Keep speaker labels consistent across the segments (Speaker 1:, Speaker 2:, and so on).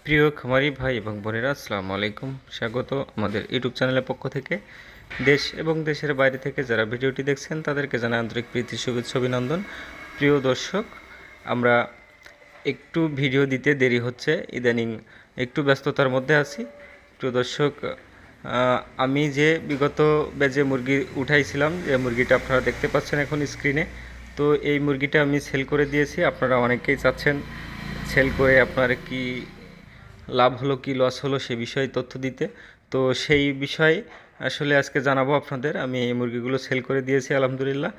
Speaker 1: প্রিয় খামারি ভাই এবং বোনেরা, আসসালামু আলাইকুম। স্বাগত আমাদের ইউটিউব চ্যানেলের পক্ষ থেকে। দেশ এবং দেশের বাইরে থেকে যারা ভিডিওটি দেখছেন তাদেরকে জানাই আন্তরিক প্রীতি, শুভেচ্ছা, অভিনন্দন। প্রিয় দর্শক, আমরা একটু ভিডিও দিতে দেরি হচ্ছে, ইদানিং একটু ব্যস্ততার মধ্যে আছি। প্রিয় দর্শক, আমি যে বিগত ব্যাচে মুরগি উঠাইছিলাম, যে মুরগিটা আপনারা দেখতে পাচ্ছেন এখন স্ক্রিনে, তো এই মুরগিটা আমি সেল করে দিয়েছি। আপনারা অনেকেই চাচ্ছেন সেল করে আপনার কি লাভ হলো কি লস হলো সে বিষয়ে তথ্য দিতে। তো সেই বিষয়ে আসলে আজকে জানাবো আপনাদের। আমি এই মুরগিগুলো সেল করে দিয়েছি আলহামদুলিল্লাহ।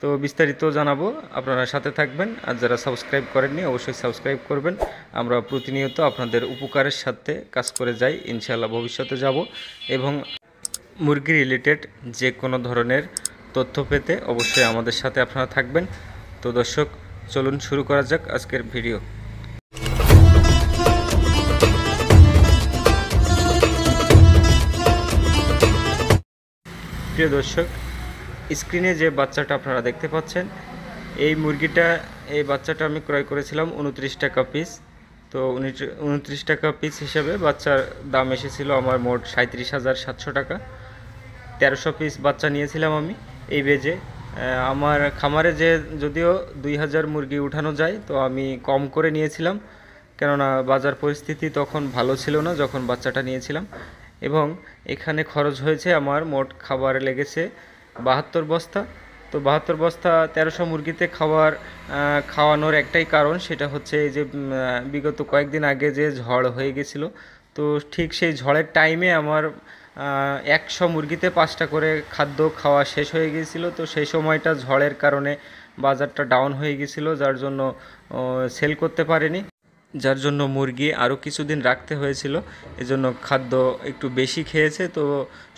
Speaker 1: তো বিস্তারিত জানাবো, আপনারা সাথে থাকবেন। আর যারা সাবস্ক্রাইব করেননি অবশ্যই সাবস্ক্রাইব করবেন। আমরা প্রতিনিয়ত আপনাদের উপকারের সাথে কাজ করে যাই, ইনশাআল্লাহ ভবিষ্যতে যাব। এবং মুরগি রিলেটেড যে কোনো ধরনের তথ্য পেতে অবশ্যই আমাদের সাথে আপনারা থাকবেন। তো দর্শক, চলুন শুরু করা যাক আজকের ভিডিও। প্রিয় দর্শক, স্ক্রিনে যে বাচ্চাটা আপনারা দেখতে পাচ্ছেন, এই বাচ্চাটা আমি ক্রয় করেছিলাম 29 টাকা পিস। তো 29 টাকা পিস হিসাবে বাচ্চার দাম এসেছিল আমার মোট 37,700 টাকা। 1300 পিস বাচ্চা নিয়েছিলাম আমি এই বেজে। আমার খামারে যে যদিও 2000 মুরগি উঠানো যায়, তো আমি কম করে নিয়েছিলাম, কেননা বাজার পরিস্থিতি তখন ভালো ছিল না যখন বাচ্চাটা নিয়েছিলাম। এবং এখানে খরচ হয়েছে আমার মোট খাবারে লেগেছে 72 বস্তা। তো 72 বস্তা 1300 মুরগিতে খাওয়ানোর একটাই কারণ, সেটা হচ্ছে এই যে বিগত কয়েকদিন আগে যে ঝড় হয়ে গেছিলো, তো ঠিক সেই ঝড়ের টাইমে আমার 100 মুরগিতে 5টা করে খাদ্য খাওয়া শেষ হয়ে গিয়েছিল। তো সেই সময়টা ঝড়ের কারণে বাজারটা ডাউন হয়ে গিয়েছিল, যার জন্য সেল করতে পারিনি, যার জন্য মুরগি আরও কিছুদিন রাখতে হয়েছিল। এজন্য খাদ্য একটু বেশি খেয়েছে। তো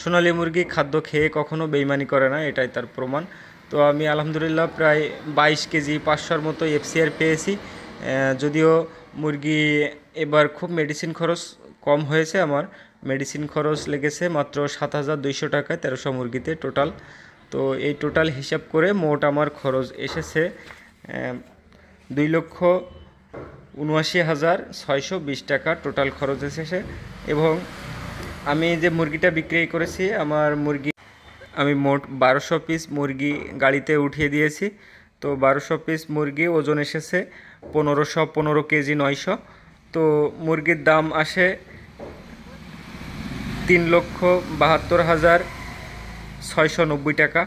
Speaker 1: সোনালী মুরগি খাদ্য খেয়ে কখনো বেইমানি করে না, এটাই তার প্রমাণ। তো আমি আলহামদুলিল্লাহ প্রায় 22 কেজি 500-র মতো এফসিআর পেয়েছি। যদিও মুরগি এবার খুব মেডিসিন খরচ কম হয়েছে, আমার মেডিসিন খরচ লেগেছে মাত্র 7,200 টাকায় 1300 মুরগিতে টোটাল। তো এই টোটাল হিসাব করে মোট আমার খরচ এসেছে 2,79,620 টাকা টোটাল খরচ এসেছে। এবং আমি যে মুরগিটা বিক্রি করেছি, আমি মোট 1200 পিস মুরগি গাড়িতে উঠিয়ে দিয়েছি। তো 1200 পিস মুরগি ওজন এসেছে 1515 কেজি 900। তো মুরগির দাম আসে 3,72,690 টাকা।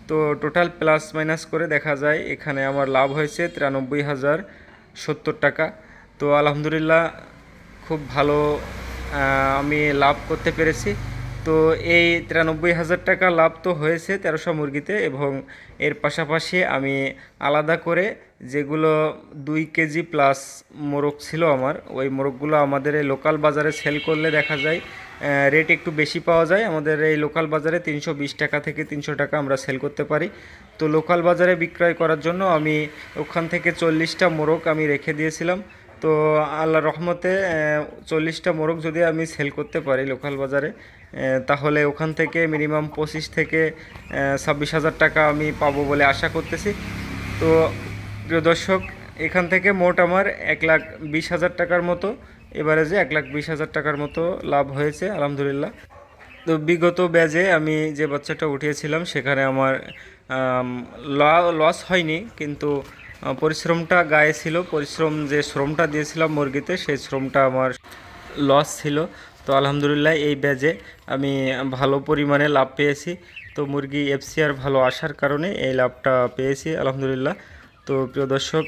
Speaker 1: তো টোটাল প্লাস মাইনাস করে দেখা যায় এখানে আমার লাভ হয়েছে 93,070 টাকা। তো আলহামদুলিল্লাহ খুব ভালো আমি লাভ করতে পেরেছি। তো এই 93,000 টাকা লাভ তো হয়েছে 1300 মুরগিতে। এবং এর পাশাপাশি আমি আলাদা করে যেগুলো 2 কেজি প্লাস মোরগ ছিল আমার, ওই মোরগগুলো আমাদের এই লোকাল বাজারে সেল করলে দেখা যায় রেট একটু বেশি পাওয়া যায়। আমাদের এই লোকাল বাজারে 320 টাকা থেকে 300 টাকা আমরা সেল করতে পারি। তো লোকাল বাজারে বিক্রয় করার জন্য আমি ওখান থেকে 40টা মোরগ আমি রেখে দিয়েছিলাম। তো আল্লাহর রহমতে 40টা মোরগ যদি আমি সেল করতে পারি লোকাল বাজারে, তাহলে ওখান থেকে মিনিমাম 25 থেকে 26,000 টাকা আমি পাবো বলে আশা করতেছি। তো প্রিয় দর্শক, এখান থেকে মোট আমার 1,20,000 টাকার মতো, এভারেজে 1,20,000 টাকার মতো লাভ হয়েছে আলহামদুলিল্লাহ। তো বিগত ব্যাচে আমি যে বাচ্চাটা উঠিয়েছিলাম সেখানে আমার লস হয়নি, কিন্তু পরিশ্রমটা গায়ে ছিল। যে শ্রমটা দিয়েছিলাম মুরগিতে, সেই শ্রমটা আমার লস ছিল। তো আলহামদুলিল্লাহ এই ব্যাচে আমি ভালো পরিমাণে লাভ পেয়েছি। তো মুরগি এফসিআর ভালো আসার কারণে এই লাভটা পেয়েছি আলহামদুলিল্লাহ। তো প্রিয় দর্শক,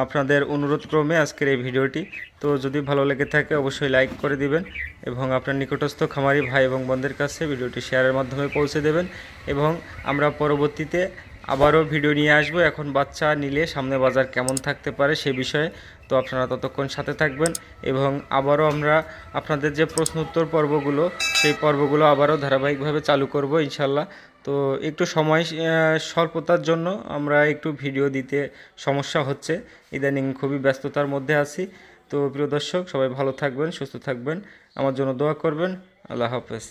Speaker 1: আপনাদের অনুরোধ ক্রমে আজকের এই ভিডিওটি, তো যদি ভালো লেগে থাকে অবশ্যই লাইক করে দিবেন এবং আপনার নিকটস্থ খামারি ভাই এবং বোনদের কাছে ভিডিওটি শেয়ারের মাধ্যমে পৌঁছে দেবেন। এবং আমরা পরবর্তীতে আবারও ভিডিও নিয়ে আসবো এখন বাচ্চা নিলে সামনে বাজার কেমন থাকতে পারে সে বিষয়ে। তো আপনারা ততক্ষণ সাথে থাকবেন এবং আবারও আমরা আপনাদের যে প্রশ্ন উত্তর পর্বগুলো, সেই পর্বগুলো আবারও ধারাবাহিকভাবে চালু করব ইনশাল্লাহ। তো একটু সময় স্বল্পতার জন্য আমরা একটু ভিডিও দিতে সমস্যা হচ্ছে, ইদানিং খুবই ব্যস্ততার মধ্যে আছি। তো প্রিয় দর্শক, সবাই ভালো থাকবেন, সুস্থ থাকবেন, আমার জন্য দোয়া করবেন। আল্লাহ হাফেজ।